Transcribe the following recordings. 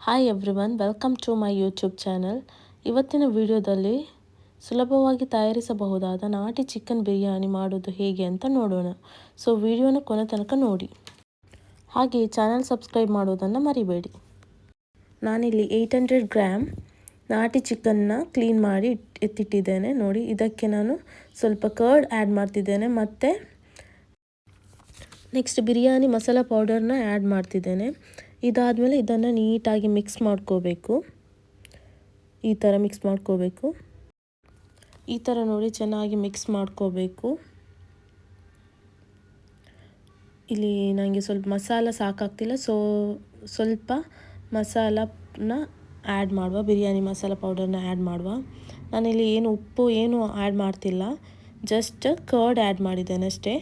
Hi everyone, welcome to my YouTube channel. ಇವತ್ತಿನ ವಿಡಿಯೋದಲ್ಲಿ ಸುಲಭವಾಗಿ ತಯಾರಿಸಬಹುದಾದ ನಾಟಿ ಚಿಕನ್ ಬಿರಿಯಾನಿ ಮಾಡೋದು ಹೇಗೆ ಅಂತ ನೋಡೋಣ. ಸೊ ವಿಡಿಯೋನ ಕೊನೆ ತನಕ ನೋಡಿ. ಹಾಗೆ ಚಾನಲ್ ಸಬ್ಸ್ಕ್ರೈಬ್ ಮಾಡೋದನ್ನು ಮರಿಬೇಡಿ. ನಾನಿಲ್ಲಿ 800 ಗ್ರಾಮ್ ನಾಟಿ ಚಿಕನ್ನ ಕ್ಲೀನ್ ಮಾಡಿ ಎತ್ತಿಟ್ಟಿದ್ದೇನೆ. ನೋಡಿ, ಇದಕ್ಕೆ ನಾನು ಸ್ವಲ್ಪ ಕರ್ಡ್ ಆ್ಯಡ್ ಮಾಡ್ತಿದ್ದೇನೆ ಮತ್ತು ನೆಕ್ಸ್ಟ್ ಬಿರಿಯಾನಿ ಮಸಾಲ ಪೌಡರ್ನ ಆ್ಯಡ್ ಮಾಡ್ತಿದ್ದೇನೆ. ಇದಾದಮೇಲೆ ಇದನ್ನು ನೀಟಾಗಿ ಮಿಕ್ಸ್ ಮಾಡ್ಕೋಬೇಕು. ಈ ಥರ ಮಿಕ್ಸ್ ಮಾಡ್ಕೋಬೇಕು. ಈ ಥರ ನೋಡಿ ಚೆನ್ನಾಗಿ ಮಿಕ್ಸ್ ಮಾಡ್ಕೋಬೇಕು. ಇಲ್ಲಿ ನನಗೆ ಸ್ವಲ್ಪ ಮಸಾಲ ಸಾಕಾಗ್ತಿಲ್ಲ, ಸೊ ಸ್ವಲ್ಪ ಮಸಾಲನ ಆ್ಯಡ್ ಮಾಡುವ, ಬಿರಿಯಾನಿ ಮಸಾಲ ಪೌಡರ್ನ ಆ್ಯಡ್ ಮಾಡುವ. ನಾನಿಲ್ಲಿ ಏನು ಉಪ್ಪು ಏನು ಆ್ಯಡ್ ಮಾಡ್ತಿಲ್ಲ, ಜಸ್ಟ್ ಕರ್ಡ್ ಆ್ಯಡ್ ಮಾಡಿದ್ದೇನೆ ಅಷ್ಟೇ.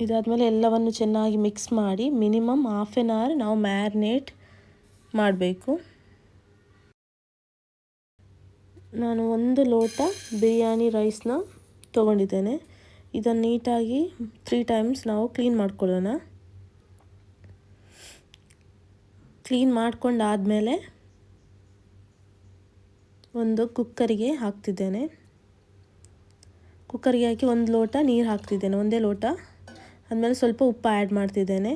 ಇದಾದಮೇಲೆ ಎಲ್ಲವನ್ನು ಚೆನ್ನಾಗಿ ಮಿಕ್ಸ್ ಮಾಡಿ ಮಿನಿಮಮ್ ಹಾಫ್ ಆನ್ ಅವರ್ ನಾವು ಮ್ಯಾರಿನೇಟ್ ಮಾಡಬೇಕು. ನಾನು 1 ಲೋಟ ಬಿರಿಯಾನಿ ರೈಸ್ನ ತೊಗೊಂಡಿದ್ದೇನೆ. ಇದನ್ನು ನೀಟಾಗಿ 3 ಟೈಮ್ಸ್ ನಾವು ಕ್ಲೀನ್ ಮಾಡ್ಕೊಳ್ಳೋಣ. ಕ್ಲೀನ್ ಮಾಡ್ಕೊಂಡಾದಮೇಲೆ ಒಂದು ಕುಕ್ಕರಿಗೆ ಹಾಕ್ತಿದ್ದೇನೆ. ಕುಕ್ಕರಿಗೆ ಹಾಕಿ 1 ಲೋಟ ನೀರು ಹಾಕ್ತಿದ್ದೇನೆ, 1 ಲೋಟ. ಆದಮೇಲೆ ಸ್ವಲ್ಪ ಉಪ್ಪು ಆ್ಯಡ್ ಮಾಡ್ತಿದ್ದೇನೆ.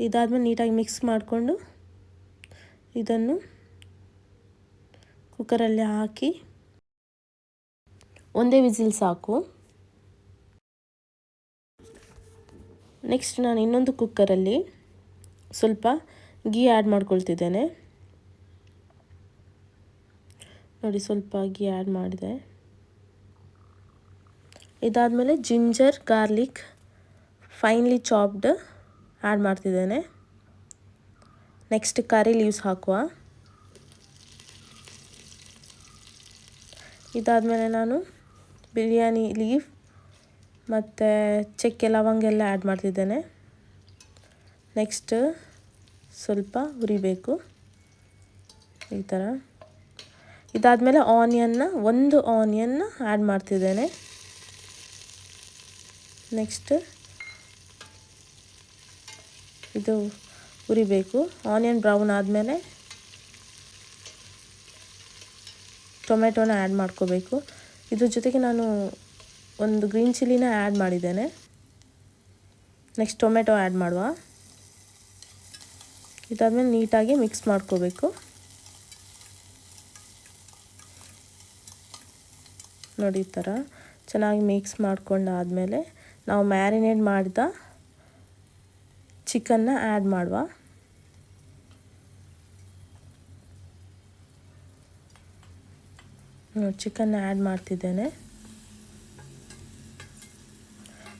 ಇದಾದಮೇಲೆ ನೀಟಾಗಿ ಮಿಕ್ಸ್ ಮಾಡಿಕೊಂಡು ಇದನ್ನು ಕುಕ್ಕರಲ್ಲಿ ಹಾಕಿ 1 ವಿಸಿಲ್ ಸಾಕು. ನೆಕ್ಸ್ಟ್ ನಾನು ಇನ್ನೊಂದು ಕುಕ್ಕರಲ್ಲಿ ಸ್ವಲ್ಪ ಗೀ ಆ್ಯಡ್ ಮಾಡ್ಕೊಳ್ತಿದ್ದೇನೆ. ನೋಡಿ, ಸ್ವಲ್ಪ ಗೀ ಆ್ಯಡ್ ಮಾಡಿದೆ. ಇದಾದಮೇಲೆ ginger garlic finally chopped add ಮಾಡ್ತಿದ್ದೇನೆ. ನೆಕ್ಸ್ಟ್ ಕರಿ ಲೀವ್ಸ್ ಹಾಕುವ. ಇದಾದಮೇಲೆ ನಾನು ಬಿರಿಯಾನಿ ಲೀಫ್ ಮತ್ತು ಚಕ್ಕೆ ಲವಂಗ ಎಲ್ಲ ಆ್ಯಡ್ ಮಾಡ್ತಿದ್ದೇನೆ. ನೆಕ್ಸ್ಟ್ ಸ್ವಲ್ಪ ಹುರಿಬೇಕು ಈ ಥರ. ಇದಾದಮೇಲೆ ಒಂದು ಆನಿಯನ್ನ ಆ್ಯಡ್ ಮಾಡ್ತಿದ್ದೇನೆ. ನೆಕ್ಸ್ಟ್ ಇದು ಹುರಿಬೇಕು. ಆನಿಯನ್ ಬ್ರೌನ್ ಆದಮೇಲೆ ಟೊಮೆಟೊನ ಆ್ಯಡ್ ಮಾಡ್ಕೋಬೇಕು. ಇದ್ರ ಜೊತೆಗೆ ನಾನು ಒಂದು ಗ್ರೀನ್ ಚಿಲ್ಲಿನ ಆ್ಯಡ್ ಮಾಡಿದ್ದೇನೆ. ನೆಕ್ಸ್ಟ್ ಟೊಮೆಟೊ ಆ್ಯಡ್ ಮಾಡುವ. ಇದಾದಮೇಲೆ ನೀಟಾಗಿ ಮಿಕ್ಸ್ ಮಾಡ್ಕೋಬೇಕು. ನೋಡಿ, ಈ ಥರ ಚೆನ್ನಾಗಿ ಮಿಕ್ಸ್ ಮಾಡ್ಕೊಂಡಾದಮೇಲೆ ನಾವು ಮ್ಯಾರಿನೇಟ್ ಮಾಡಿದ ಚಿಕನ್ನ ಆ್ಯಡ್ ಮಾಡುವ. ಚಿಕನ್ನ ಆ್ಯಡ್ ಮಾಡ್ತಿದ್ದೇನೆ.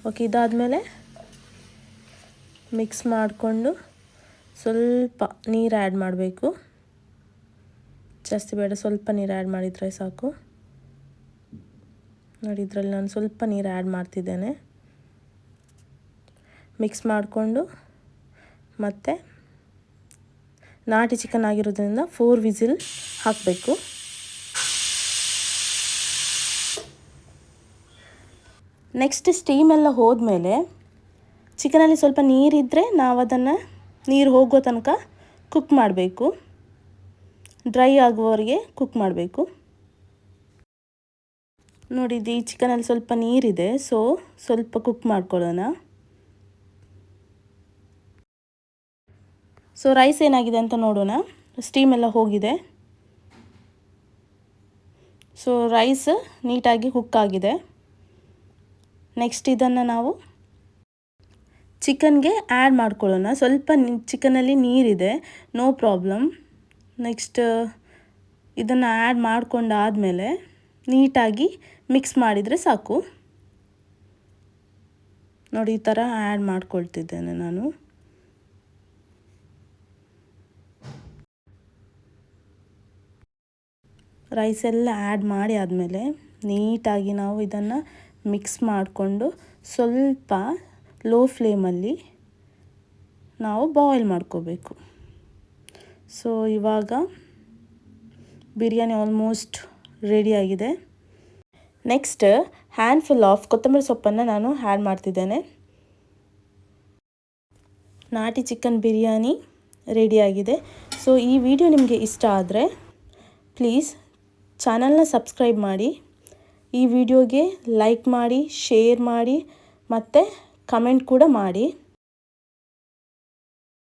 ಓಕೆ, ಇದಾದಮೇಲೆ ಮಿಕ್ಸ್ ಮಾಡಿಕೊಂಡು ಸ್ವಲ್ಪ ನೀರು ಆ್ಯಡ್ ಮಾಡಬೇಕು. ಜಾಸ್ತಿ ಬೇಡ, ಸ್ವಲ್ಪ ನೀರು ಆ್ಯಡ್ ಮಾಡಿದರೆ ಸಾಕು. ನೋಡಿ, ಇದರಲ್ಲಿ ನಾನು ಸ್ವಲ್ಪ ನೀರು ಆ್ಯಡ್ ಮಾಡ್ತಿದ್ದೇನೆ. ಮಿಕ್ಸ್ ಮಾಡಿಕೊಂಡು ಮತ್ತು ನಾಟಿ ಚಿಕನ್ ಆಗಿರೋದ್ರಿಂದ 4 ವಿಸಿಲ್ ಹಾಕಬೇಕು. ನೆಕ್ಸ್ಟ್ ಸ್ಟೀಮೆಲ್ಲ ಹೋದ್ಮೇಲೆ ಚಿಕನಲ್ಲಿ ಸ್ವಲ್ಪ ನೀರಿದ್ದರೆ ನಾವು ಅದನ್ನು ನೀರು ಹೋಗೋ ತನಕ ಕುಕ್ ಮಾಡಬೇಕು. ಡ್ರೈ ಆಗುವವರೆಗೆ ಕುಕ್ ಮಾಡಬೇಕು. ನೋಡಿ, ಈ ಚಿಕನಲ್ಲಿ ಸ್ವಲ್ಪ ನೀರಿದೆ, ಸೊ ಸ್ವಲ್ಪ ಕುಕ್ ಮಾಡ್ಕೊಳ್ಳೋಣ. ಸೊ ರೈಸ್ ಏನಾಗಿದೆ ಅಂತ ನೋಡೋಣ. ಸ್ಟೀಮ್ ಎಲ್ಲ ಹೋಗಿದೆ. ಸೊ ರೈಸ್ ನೀಟಾಗಿ ಕುಕ್ ಆಗಿದೆ. ನೆಕ್ಸ್ಟ್ ಇದನ್ನು ನಾವು ಚಿಕನ್ಗೆ ಆ್ಯಡ್ ಮಾಡ್ಕೊಳ್ಳೋಣ. ಸ್ವಲ್ಪ ಚಿಕನಲ್ಲಿ ನೀರಿದೆ, ನೋ ಪ್ರಾಬ್ಲಮ್. ನೆಕ್ಸ್ಟ್ ಇದನ್ನು ಆ್ಯಡ್ ಮಾಡ್ಕೊಂಡಾದಮೇಲೆ ನೀಟಾಗಿ ಮಿಕ್ಸ್ ಮಾಡಿದರೆ ಸಾಕು. ನೋಡಿ, ಈ ಥರ ಆ್ಯಡ್ ಮಾಡ್ಕೊಳ್ತಿದ್ದೇನೆ ನಾನು. ರೈಸ್ ಎಲ್ಲ ಆ್ಯಡ್ ಮಾಡಿ ಆದಮೇಲೆ ನೀಟಾಗಿ ನಾವು ಇದನ್ನು ಮಿಕ್ಸ್ ಮಾಡಿಕೊಂಡು ಸ್ವಲ್ಪ ಲೋ ಫ್ಲೇಮಲ್ಲಿ ನಾವು ಬಾಯ್ಲ್ ಮಾಡ್ಕೋಬೇಕು. ಸೊ ಇವಾಗ ಬಿರಿಯಾನಿ ಆಲ್ಮೋಸ್ಟ್ ರೆಡಿಯಾಗಿದೆ. ನೆಕ್ಸ್ಟ್ ಹ್ಯಾಂಡ್ಫುಲ್ ಆಫ್ ಕೊತ್ತಂಬರಿ ಸೊಪ್ಪನ್ನು ನಾನು ಆ್ಯಡ್ ಮಾಡ್ತಿದ್ದೇನೆ. ನಾಟಿ ಚಿಕನ್ ಬಿರಿಯಾನಿ ರೆಡಿಯಾಗಿದೆ. ಸೊ ಈ ವಿಡಿಯೋ ನಿಮಗೆ ಇಷ್ಟ ಆದರೆ ಪ್ಲೀಸ್ ಚಾನಲ್ನ ಸಬ್ಸ್ಕ್ರೈಬ್ ಮಾಡಿ, ಈ ವಿಡಿಯೋಗೆ ಲೈಕ್ ಮಾಡಿ, ಶೇರ್ ಮಾಡಿ ಮತ್ತು ಕಮೆಂಟ್ ಕೂಡ ಮಾಡಿ.